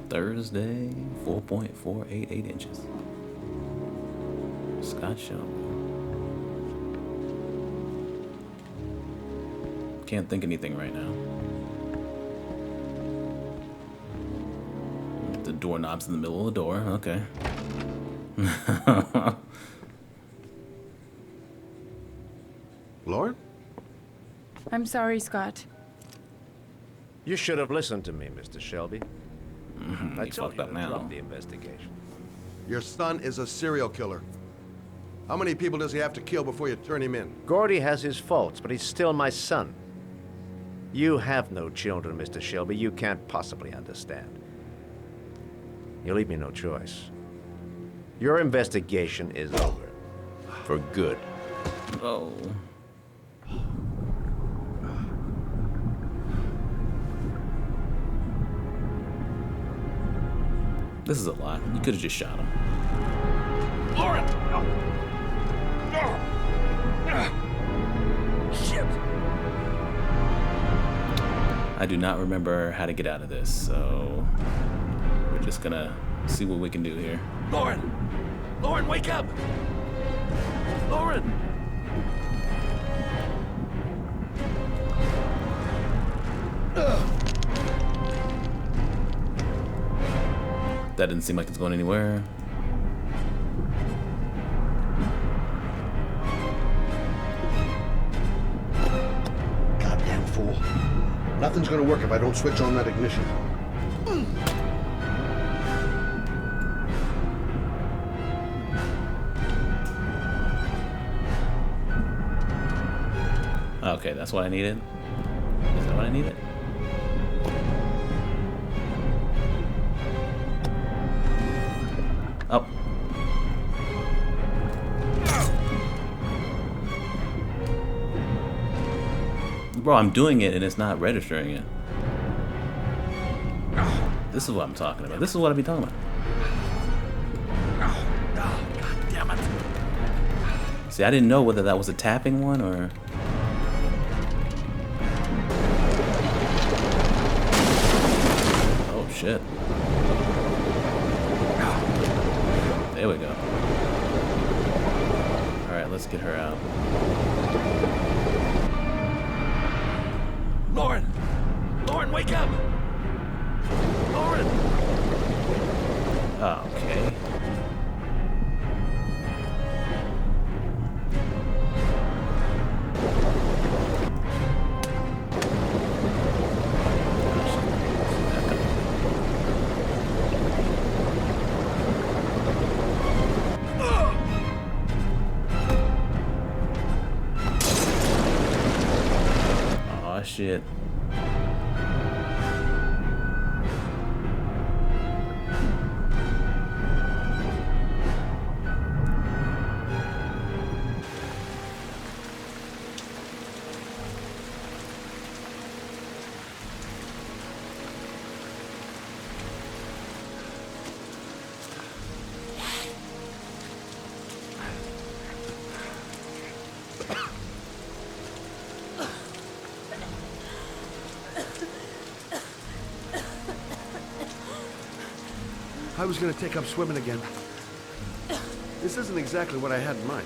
Thursday, 4.488 inches. Scott Shelby. Can't think anything right now. The doorknob's in the middle of the door. Okay. Lauren? I'm sorry, Scott. You should have listened to me, Mr. Shelby. I You told fucked you up to now. drop the investigation. Your son is a serial killer. How many people does he have to kill before you turn him in? Gordy has his faults, but he's still my son. You have no children, Mr. Shelby. You can't possibly understand. You leave me no choice. Your investigation is over. For good. Oh. This is a lot. You could have just shot him. Lauren! Shit! I do not remember how to get out of this, so we're just gonna see what we can do here. Lauren! Lauren, wake up! Lauren! That didn't seem like it's going anywhere. Goddamn fool. Nothing's gonna work if I don't switch on that ignition. Okay, that's what I needed. Is that what I needed? Oh. Bro, I'm doing it and it's not registering it. This is what I'm talking about. This is what I be talking about. God damn it! See, I didn't know whether that was a tapping one or... Oh, shit. There we go. Alright, let's get her out. Lauren! Lauren, wake up! Lauren! Oh, okay. Oh, shit. I was gonna take up swimming again. This isn't exactly what I had in mind.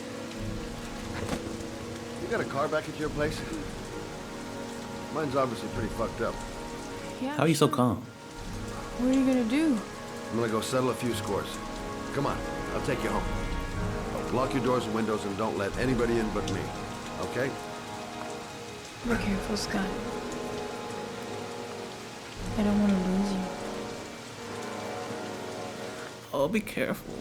You got a car back at your place? Mine's obviously pretty fucked up. Yeah. How are you so sure. calm? What are you gonna do? I'm gonna go settle a few scores. Come on, I'll take you home. Lock your doors and windows and don't let anybody in but me. Okay? Be careful, Scott. I don't want to lose you. Oh, be careful.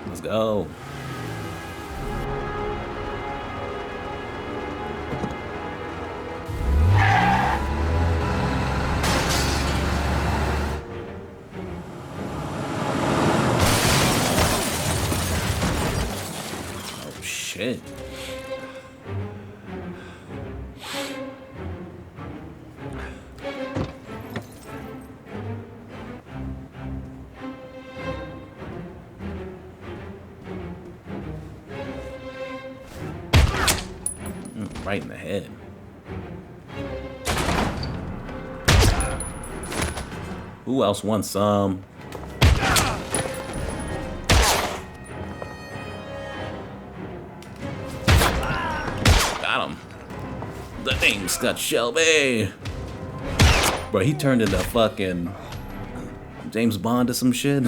Let's go. Oh, shit. right in the head. Who else wants some? Got him. The name's Scott Shelby. Bro, he turned into fucking James Bond or some shit.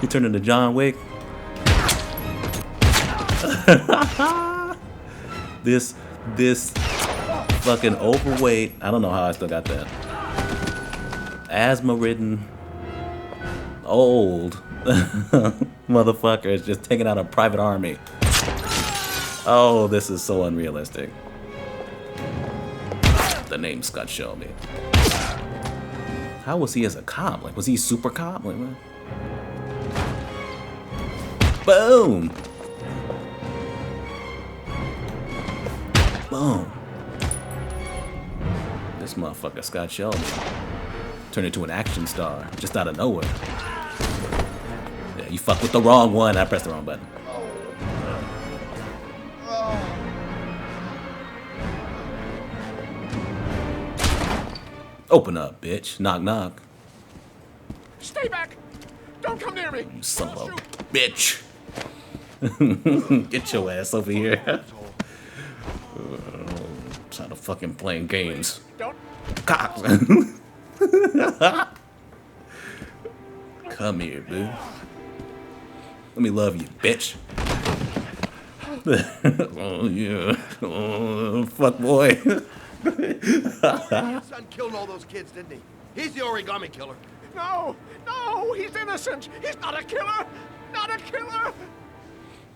He turned into John Wick. This fucking overweight. I don't know how I still got that. Asthma-ridden, old motherfucker is just taking out a private army. Oh, this is so unrealistic. The name's Scott Shelby. How was he as a cop? Like, was he super cop? Like, what? Boom! Boom. This motherfucker, Scott Shelby, turned into an action star just out of nowhere. Yeah, you fucked with the wrong one. I pressed the wrong button. Open up, bitch. Knock, knock. Stay back! Don't come near me! You son of a bitch. Get your ass over here. Trying to fucking playing games. Don't. Cops. Come here, boo. Let me love you, bitch. Oh, yeah. Oh, fuck boy. Your son killed all those kids, didn't he? He's the origami killer. No! No! He's innocent! He's not a killer! Not a killer!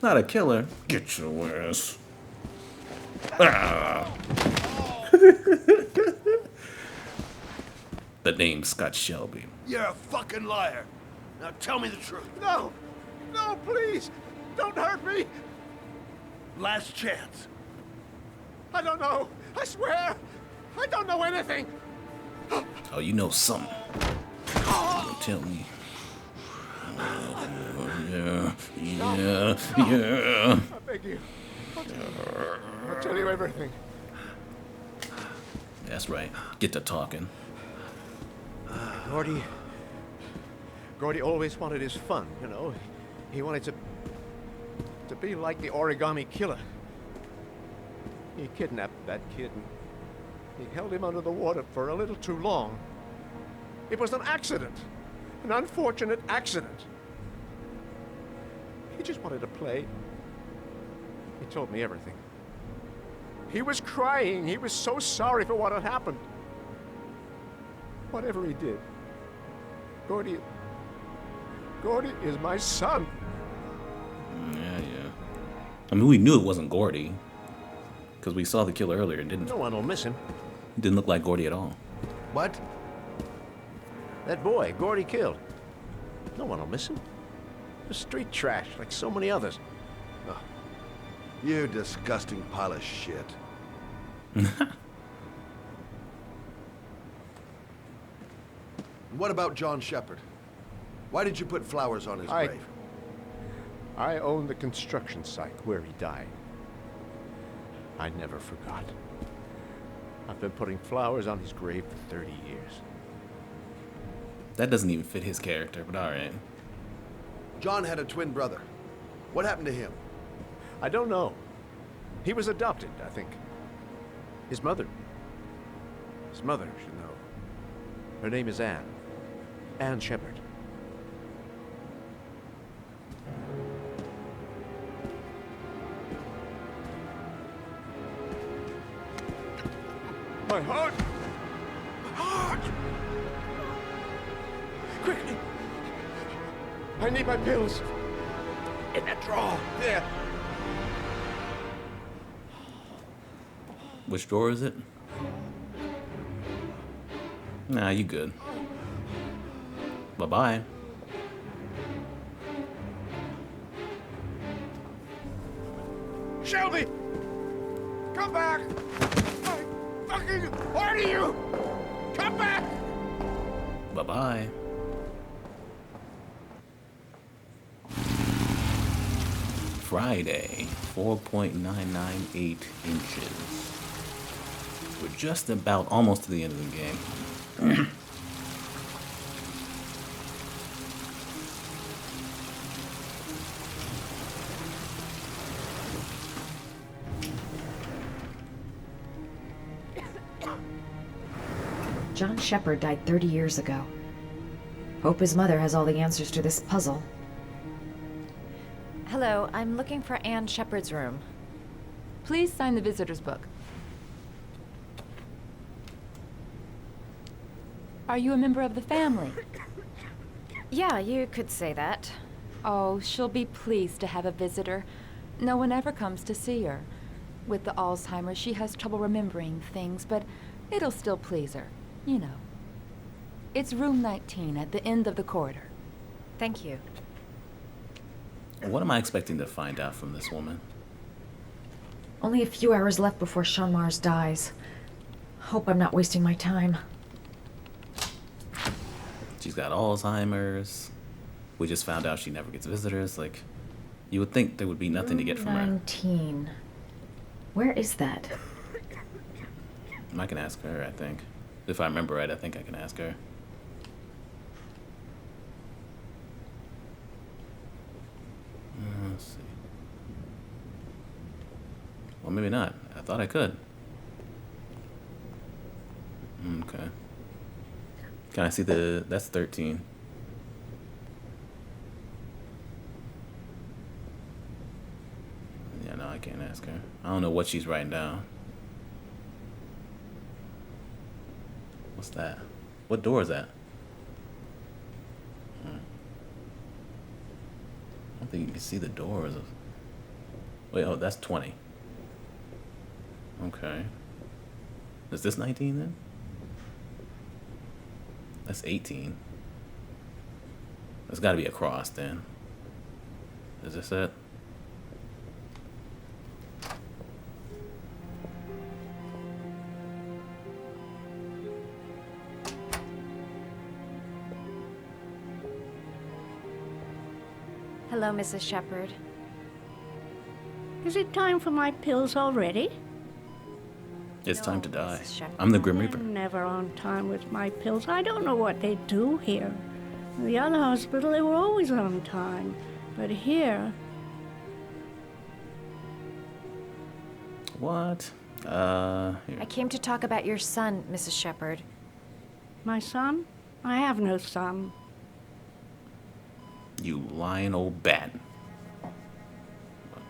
Not a killer. Get your ass. Ah. The name's Scott Shelby. You're a fucking liar. Now tell me the truth. No! No, please! Don't hurt me! Last chance. I don't know! I swear! I don't know anything! Oh, you know something. Tell me. Yeah. I beg you. I'll tell you everything. That's right. Get to talking. Gordy always wanted his fun, you know. He wanted to be like the origami killer. He kidnapped that kid and he held him under the water for a little too long. It was an accident. An unfortunate accident. He just wanted to play. He told me everything. He was crying. He was so sorry for what had happened. Whatever he did, Gordy is my son. Yeah. I mean, we knew it wasn't Gordy. Because we saw the killer earlier and No one will miss him. didn't look like Gordy at all. What? That boy, Gordy killed. No one will miss him. Just street trash, like so many others. Oh, you disgusting pile of shit. What about John Shepard? Why did you put flowers on his grave? I own the construction site where he died. I never forgot. I've been putting flowers on his grave for 30 years. That doesn't even fit his character, but alright. John had a twin brother. What happened to him? I don't know. He was adopted, I think. His mother should know. Her name is Anne. Anne Shepard. My heart! My heart! Quickly! I need my pills. In that drawer. There. Which drawer is it? Nah, you good. Bye-bye. Shelby! Come back! I fucking order you! Come back! Friday, 4.998 inches. We're just about almost to the end of the game. John Shepard died 30 years ago. Hope his mother has all the answers to this puzzle. Hello, I'm looking for Anne Shepard's room. Please sign the visitor's book. Are you a member of the family? Yeah, you could say that. Oh, she'll be pleased to have a visitor. No one ever comes to see her. With the Alzheimer's, she has trouble remembering things, but it'll still please her. You know. It's room 19 at the end of the corridor. Thank you. What am I expecting to find out from this woman? Only a few hours left before Sean Mars dies. Hope I'm not wasting my time. She's got Alzheimer's. We just found out she never gets visitors. Like, you would think there would be nothing to get from her. 19. Where is that? I can ask her, I think. If I remember right, I think I can ask her. Let's see. Well, maybe not. I thought I could. Okay. Can I see the... That's 13. Yeah, no, I can't ask her. I don't know what she's writing down. What's that? What door is that? I don't think you can see the doors. Wait, oh, that's 20. Okay. Is this 19 then? That's 18. There's got to be a cross then. Is this it? Hello, Mrs. Shepard. Is it time for my pills already? It's time to No, die. Mrs. Shepard. I'm the Grim Reaper. I'm never on time with my pills. I don't know what they do here. In the other hospital, they were always on time. But here, What? Here. I came to talk about your son, Mrs. Shepard. my son? I have no son. You lying old bat. I'll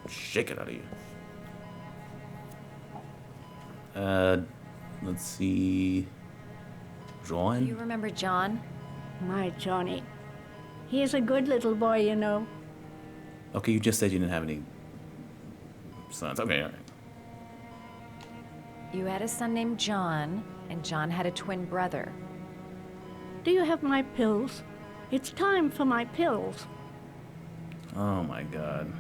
shake it out of you. Let's see. Do you John? remember John? My Johnny. He is a good little boy, you know. Okay, you just said you didn't have any sons. Okay, all right. You had a son named John, and John had a twin brother. Do you have my pills? It's time for my pills. Oh my god.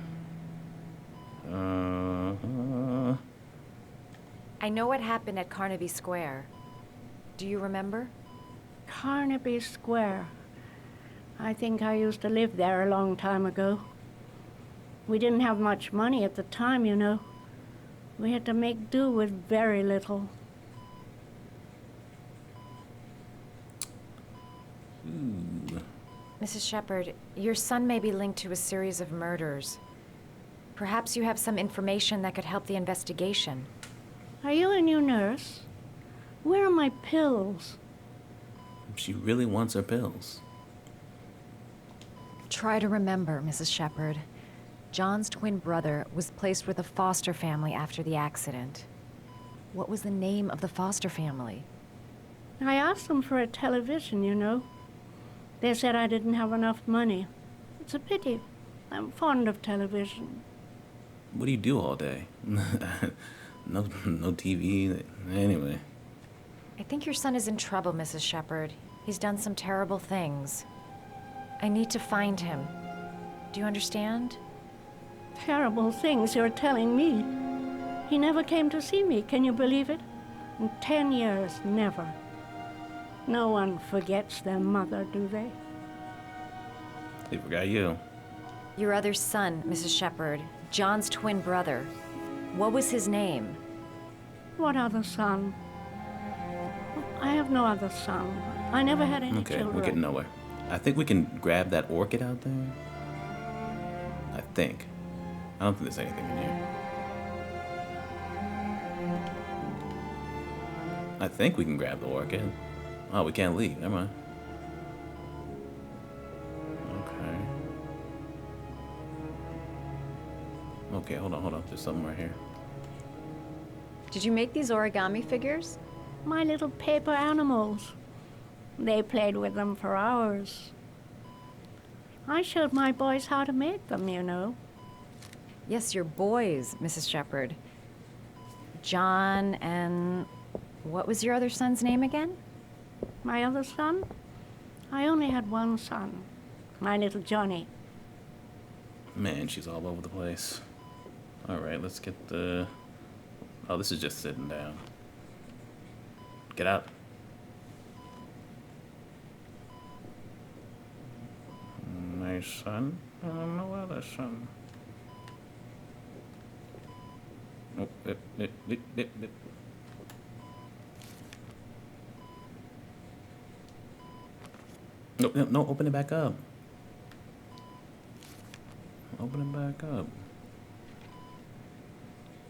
I know what happened at Carnaby Square. Do you remember? Carnaby Square. I think I used to live there a long time ago. We didn't have much money at the time, you know. We had to make do with very little. Mrs. Shepard, your son may be linked to a series of murders. Perhaps you have some information that could help the investigation. Are you a new nurse? Where are my pills? She really wants her pills. Try to remember, Mrs. Shepard. John's twin brother was placed with a foster family after the accident. What was the name of the foster family? I asked them for a television, you know. They said I didn't have enough money. It's a pity. I'm fond of television. What do you do all day? No TV. Anyway. I think your son is in trouble, Mrs. Shepard. He's done some terrible things. I need to find him. Do you understand? Terrible things you're telling me. He never came to see me, can you believe it? In 10 years, never. No one forgets their mother, do they? They forgot you. Your other son, Mrs. Shepherd, John's twin brother. What was his name? What other son? I have no other son. I never had any Okay, children. we're getting nowhere. I think we can grab that orchid out there. I think. I don't think there's anything in here. I think we can grab the orchid. Oh, we can't leave. Never mind. Okay. Okay, hold on. There's something right here. Did you make these origami figures? My little paper animals. They played with them for hours. I showed my boys how to make them, you know. Yes, your boys, Mrs. Shepherd. John and... what was your other son's name again? My other son? I only had one son. My little Johnny. Man, she's all over the place. Alright, let's get the... Oh, this is just sitting down. Get out. My son? No other son. Oh, No, open it back up. Open it back up.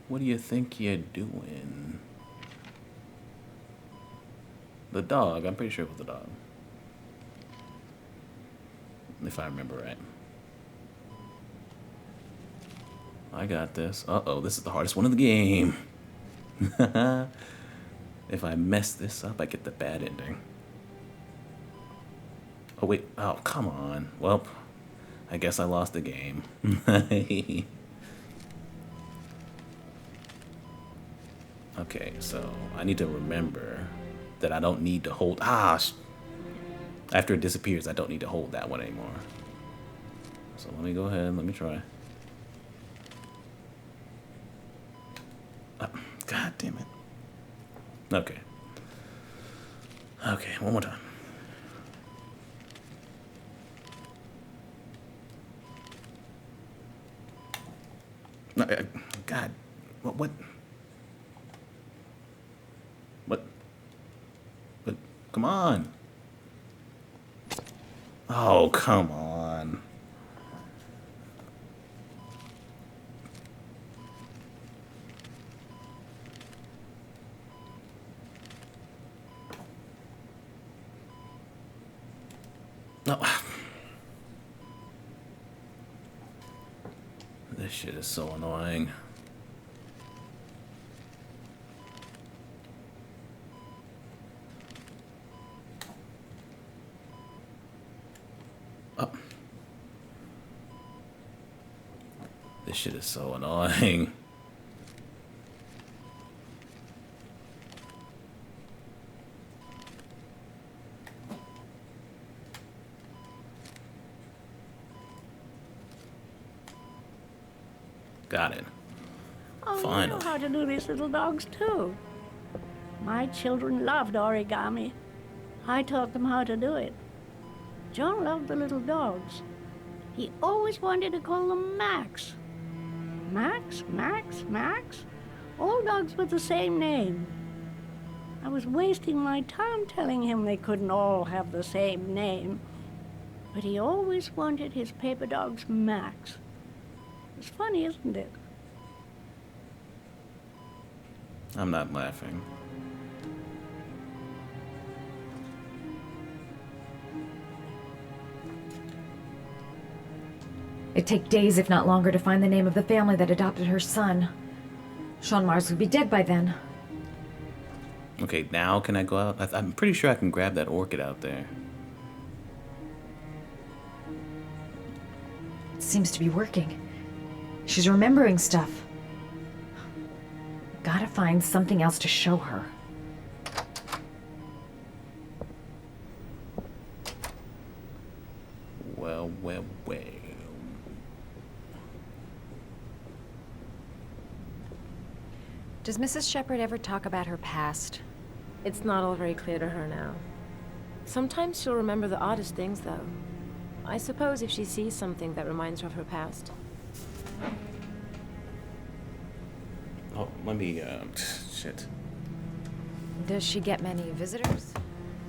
What do you think you're doing? The dog. I'm pretty sure it was the dog. If I remember right. I got this. Uh-oh, this is the hardest one in the game. If I mess this up, I get the bad ending. Oh, wait. Oh, come on. Well, I guess I lost the game. Okay, so I need to remember that I don't need to hold... After it disappears, I don't need to hold that one anymore. So let me go ahead. Let me try. God damn it. Okay. Okay, one more time. No, God. What? Come on. Oh, come on. No. This shit is so annoying. This shit is so annoying. Got it. Oh, Finally. you know how to do these little dogs, too. My children loved origami. I taught them how to do it. John loved the little dogs. He always wanted to call them Max. Max, Max, Max? All dogs with the same name. I was wasting my time telling him they couldn't all have the same name. But he always wanted his paper dogs Max. It's funny, isn't it? I'm not laughing. It'd take days, if not longer, to find the name of the family that adopted her son. Sean Mars would be dead by then. Okay, now can I go out? I'm pretty sure I can grab that orchid out there. It seems to be working. She's remembering stuff. Gotta find something else to show her. Well. Does Mrs. Shepherd ever talk about her past? It's not all very clear to her now. Sometimes she'll remember the oddest things, though. I suppose if she sees something that reminds her of her past. Oh, let me, shit. Does she get many visitors?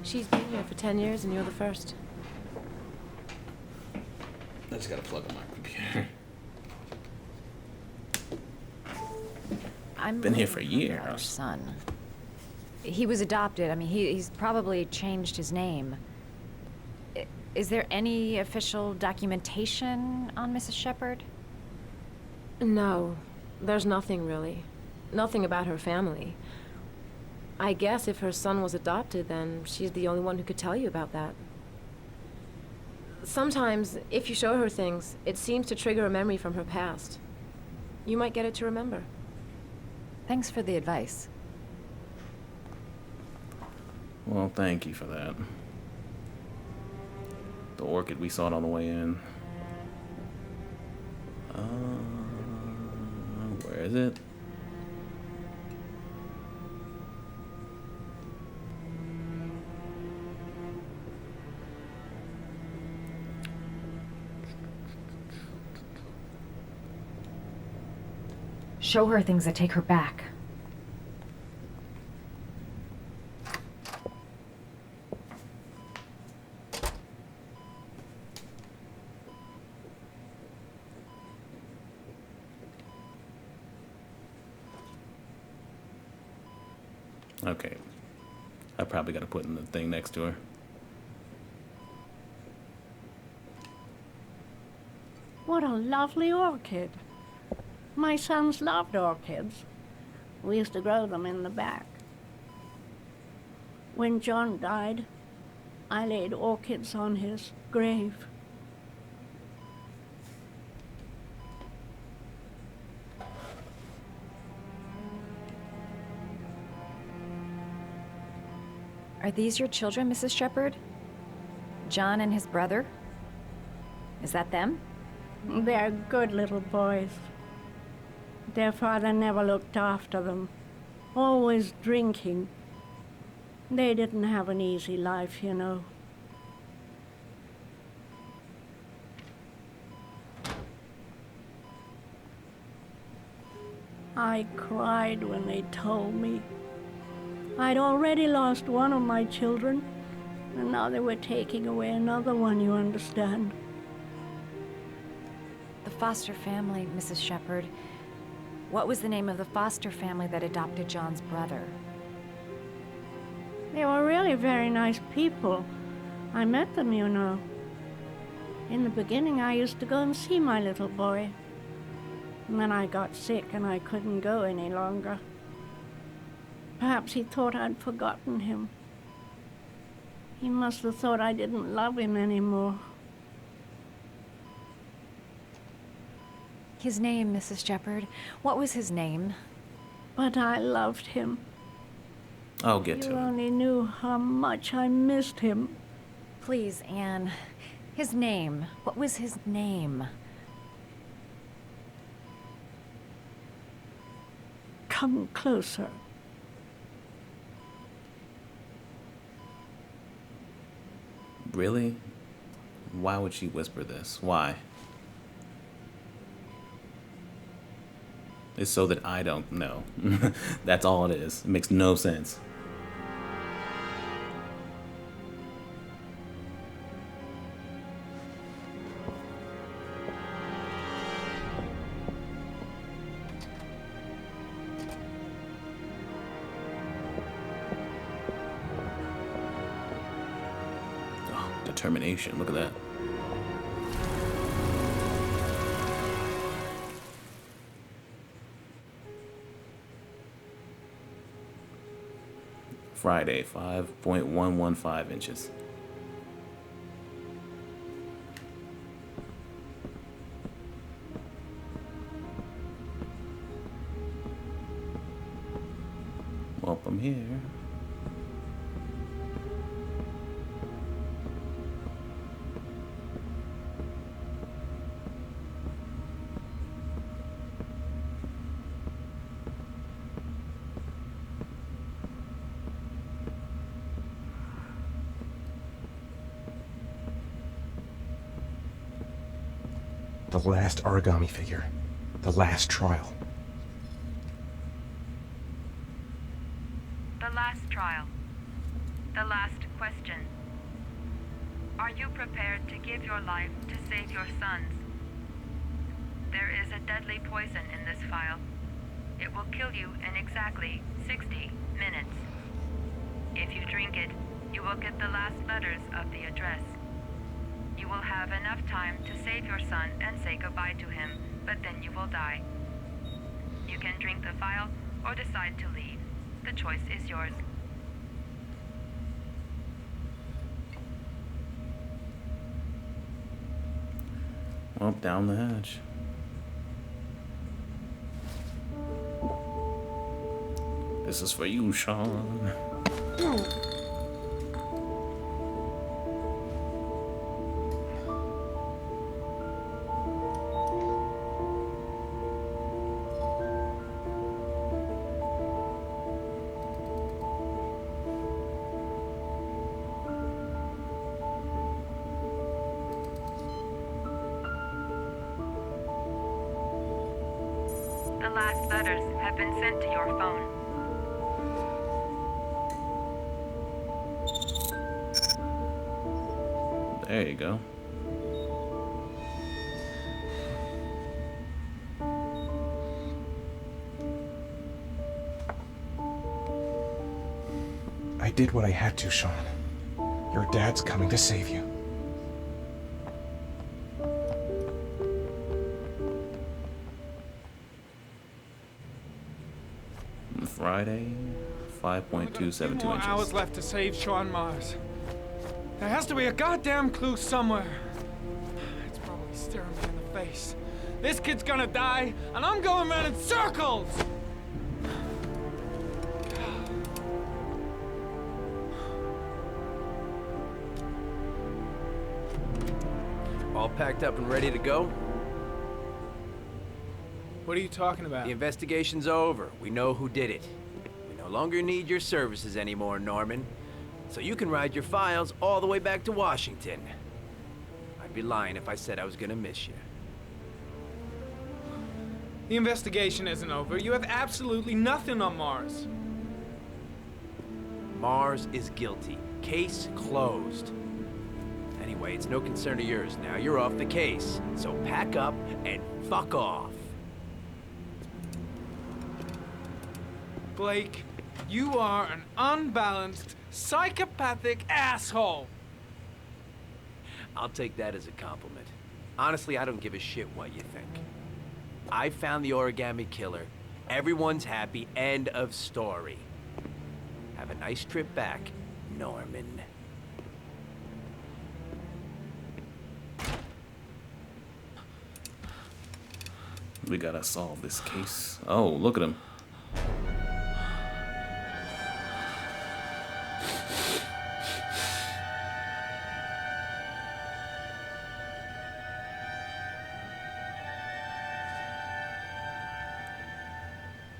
She's been here for 10 years and you're the first. I just gotta plug in my computer. I'm Been here for looking years. Our son. He was adopted. I mean, he's probably changed his name. Is there any official documentation on Mrs. Shepherd? No, there's nothing really. Nothing about her family. I guess if her son was adopted, then she's the only one who could tell you about that. Sometimes, if you show her things, it seems to trigger a memory from her past. You might get it to remember. Thanks for the advice. Well, thank you for that. The orchid, we saw it on the way in. Where is it? Show her things that take her back. Okay. I probably gotta put in the thing next to her. What a lovely orchid. My sons loved orchids. We used to grow them in the back. When John died, I laid orchids on his grave. Are these your children, Mrs. Shepherd? John and his brother? Is that them? They're good little boys. Their father never looked after them, always drinking. They didn't have an easy life, you know. I cried when they told me. I'd already lost one of my children, and now they were taking away another one, you understand. The foster family, Mrs. Shepherd. What was the name of the foster family that adopted John's brother? They were really very nice people. I met them, you know. In the beginning, I used to go and see my little boy. And then I got sick and I couldn't go any longer. Perhaps he thought I'd forgotten him. He must have thought I didn't love him anymore. His name, Mrs. Shepherd. What was his name? But I loved him. I'll get to You it. only knew how much I missed him. Please, Anne. His name. What was his name? Come closer. Really? Why would she whisper this? Why? It's so that I don't know. That's all it is. It makes no sense. Oh, determination. Look at that. Friday, 5.115 inches. Welcome here. The last origami figure. The last trial. The last trial. The last question. Are you prepared to give your life to save your sons? There is a deadly poison in this vial. It will kill you in exactly 60 minutes. If you drink it, you will get the last letters of the address. You will have enough time to save your son and say goodbye to him, but then you will die. You can drink the vial or decide to leave. The choice is yours. Well, down the hatch. This is for you, Sean. The last letters have been sent to your phone. There you go. I did what I had to, Sean. Your dad's coming to save you. Friday, 5.272 more inches. Hours left to save Sean Mars. There has to be a goddamn clue somewhere. It's probably staring me in the face. This kid's gonna die, and I'm going around in circles! All packed up and ready to go? What are you talking about? The investigation's over. We know who did it. We no longer need your services anymore, Norman. So you can ride your files all the way back to Washington. I'd be lying if I said I was gonna miss you. The investigation isn't over. You have absolutely nothing on Mars. Mars is guilty. Case closed. Anyway, it's no concern of yours now. You're off the case. So pack up and fuck off. Blake, you are an unbalanced, psychopathic asshole. I'll take that as a compliment. Honestly, I don't give a shit what you think. I found the origami killer. Everyone's happy. End of story. Have a nice trip back, Norman. We gotta solve this case. Oh, look at him.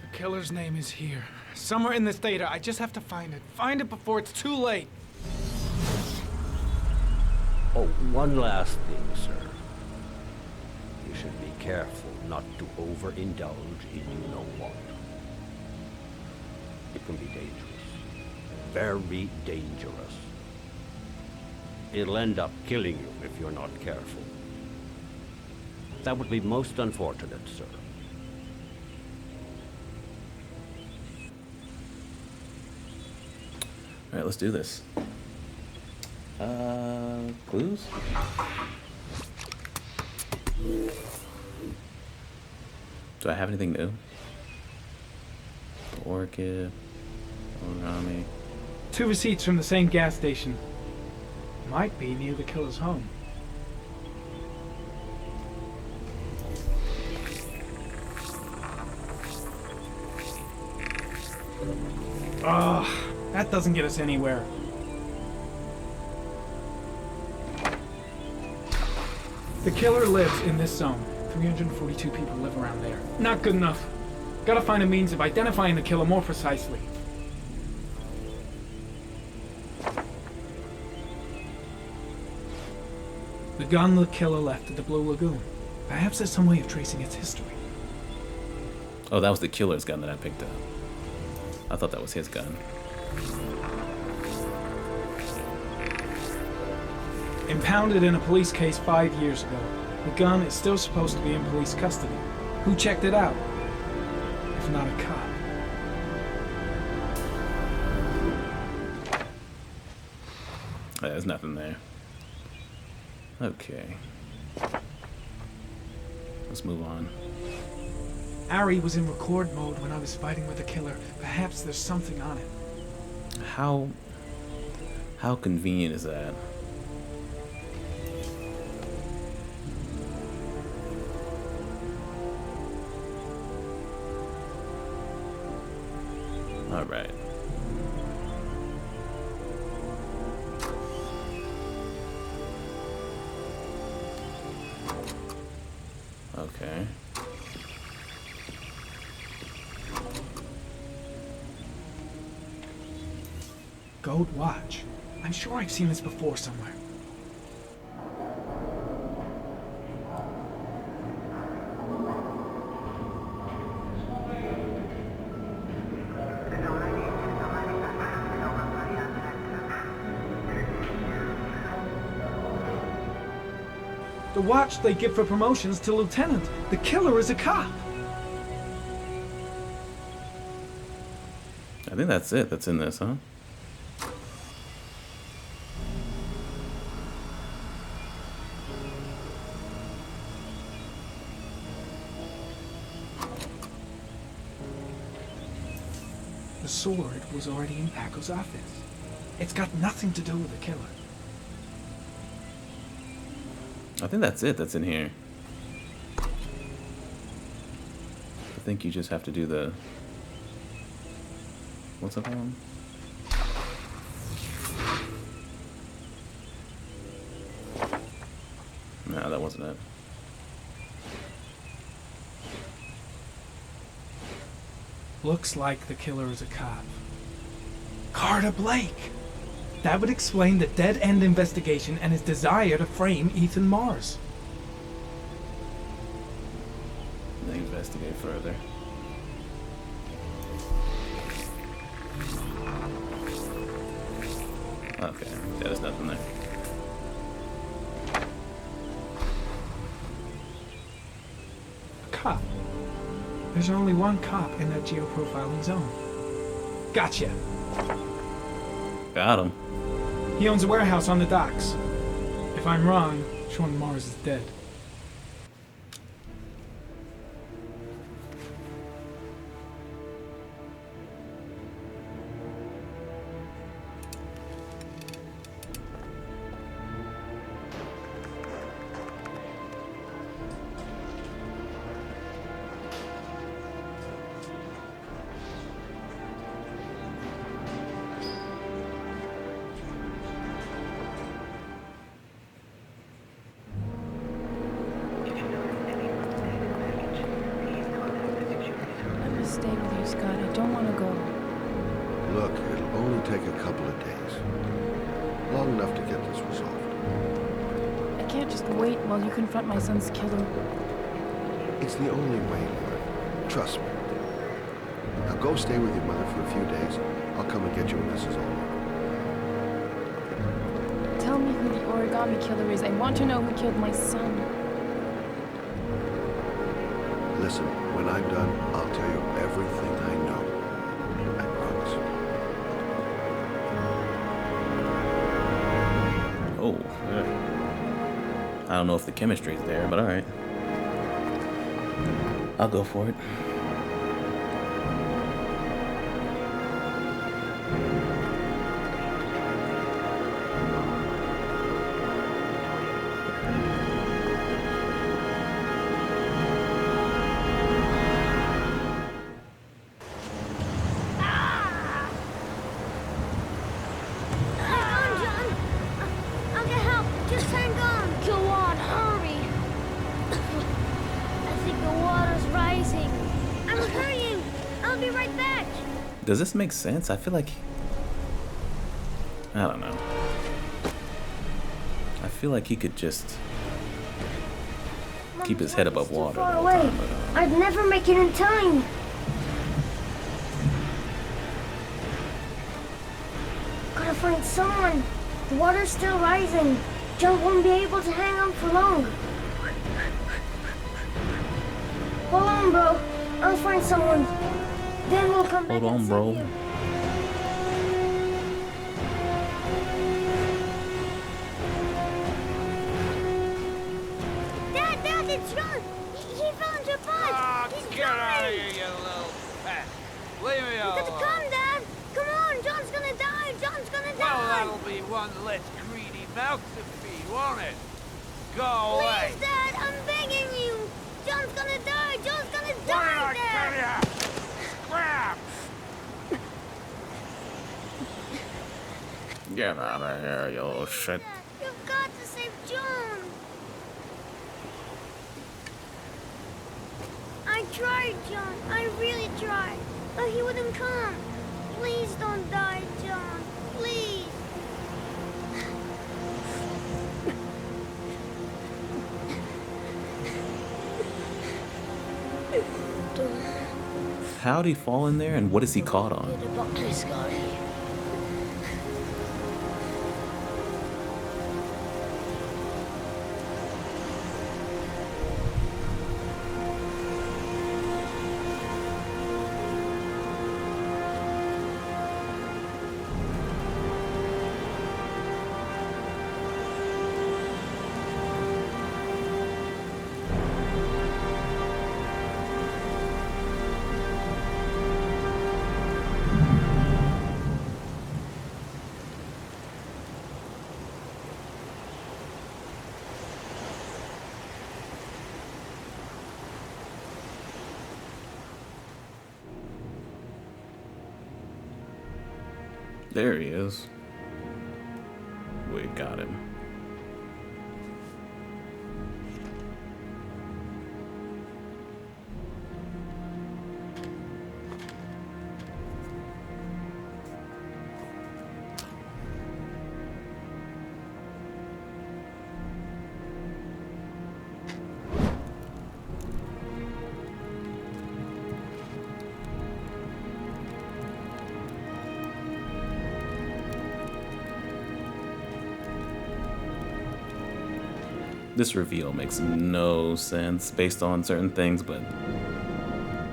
The killer's name is here. Somewhere in this data. I just have to find it. Find it before it's too late. Oh, one last thing, sir. You should be careful not to overindulge in you-know-what. It can be dangerous. Very dangerous. It'll end up killing you if you're not careful. That would be most unfortunate, sir. All right, let's do this. Clues? Do I have anything new? Orchid, origami. 2 receipts from the same gas station. Might be near the killer's home. Ugh, that doesn't get us anywhere. The killer lives in this zone. 342 people live around there. Not good enough. Gotta find a means of identifying the killer more precisely. The gun the killer left at the Blue Lagoon. Perhaps there's some way of tracing its history. Oh, that was the killer's gun that I picked up. I thought that was his gun. Impounded in a police case 5 years ago. The gun is still supposed to be in police custody. Who checked it out? If not a cop. Oh, there's nothing there. Okay. Let's move on. Ari was in record mode when I was fighting with the killer. Perhaps there's something on it. How convenient is that? All right. Okay. Gold watch. I'm sure I've seen this before somewhere. The watch they give for promotions to lieutenant. The killer is a cop. I think that's it. That's in this, huh? The sword was already in Paco's office. It's got nothing to do with the killer. I think that's it. That's in here. I think you just have to do the... What's up on? No, that wasn't it. Looks like the killer is a cop. Carter Blake! That would explain the dead-end investigation and his desire to frame Ethan Mars. They investigate further. Okay, there's nothing there. A cop. There's only one cop in that geoprofiling zone. Gotcha. Got him. He owns a warehouse on the docks. If I'm wrong, Sean Mars is dead. Stay with you, Scott. I don't want to go. Look, it'll only take a couple of days. Long enough to get this resolved. I can't just wait while you confront my son's killer. It's the only way, Laura. Trust me. Now go stay with your mother for a few days. I'll come and get you when this is all over. Tell me who the origami killer is. I want to know who killed my son. Listen, when I'm done, I'll tell you everything I know. I promise. Oh, yeah. I don't know if the chemistry's there, but alright. I'll go for it. Does this make sense? I feel like... I don't know. I feel like he could just... keep his head above water. Far away. I'd never make it in time. Gotta find someone. The water's still rising. John won't be able to hang on for long. Hold on, bro. I'll find someone. Then we'll come back. Hold on, bro. Dad, it's John. He fell into a pot. He's Get out of here, you little pet. Leave me You alone. gotta come, Dad. Come on, John's gonna die. John's gonna Well, die. that'll be one less greedy mouth to feed, won't it? Go away. Please, Dad, I'm begging you. John's gonna die. John's gonna What die, did I tell Dad. ya? Crap! Get out of here, you little shit. You've got to save John. I tried, John. I really tried. But he wouldn't come. Please don't die, John. Please. How'd he fall in there, and what is he caught on? There he is. We got him. This reveal makes no sense based on certain things, but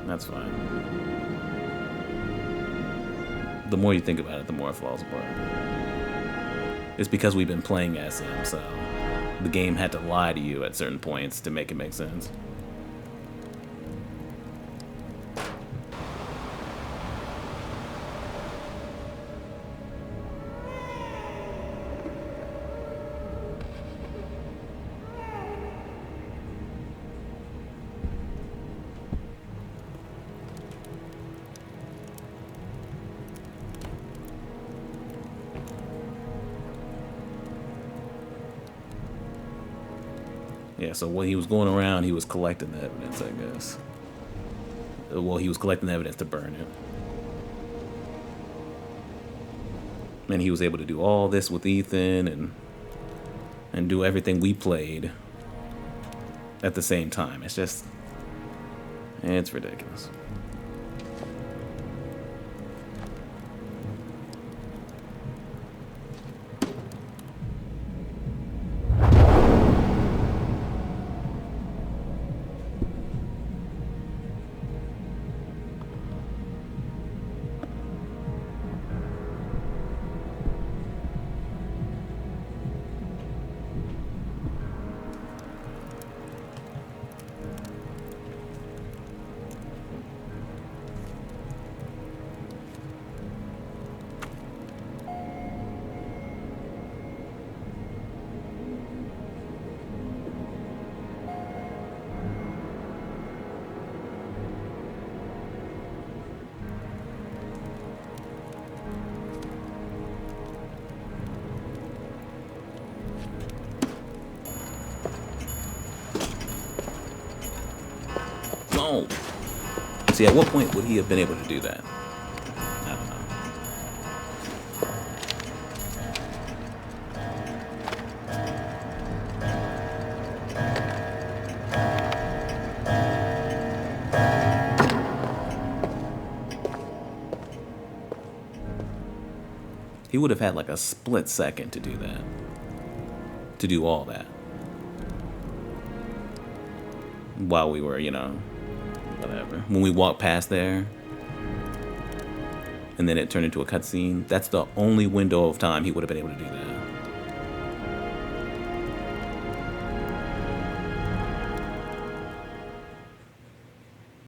that's fine. The more you think about it, the more it falls apart. It's because we've been playing as him, so the game had to lie to you at certain points to make it make sense. Yeah, so when he was going around, he was collecting the evidence, I guess. Well, he was collecting the evidence to burn it. And he was able to do all this with Ethan and do everything we played at the same time. It's just, it's ridiculous. No. See, at what point would he have been able to do that? I don't know. He would have had like a split second to do that. To do all that. While we were, you know, whatever. When we walked past there, and then it turned into a cutscene, that's the only window of time he would have been able to do that.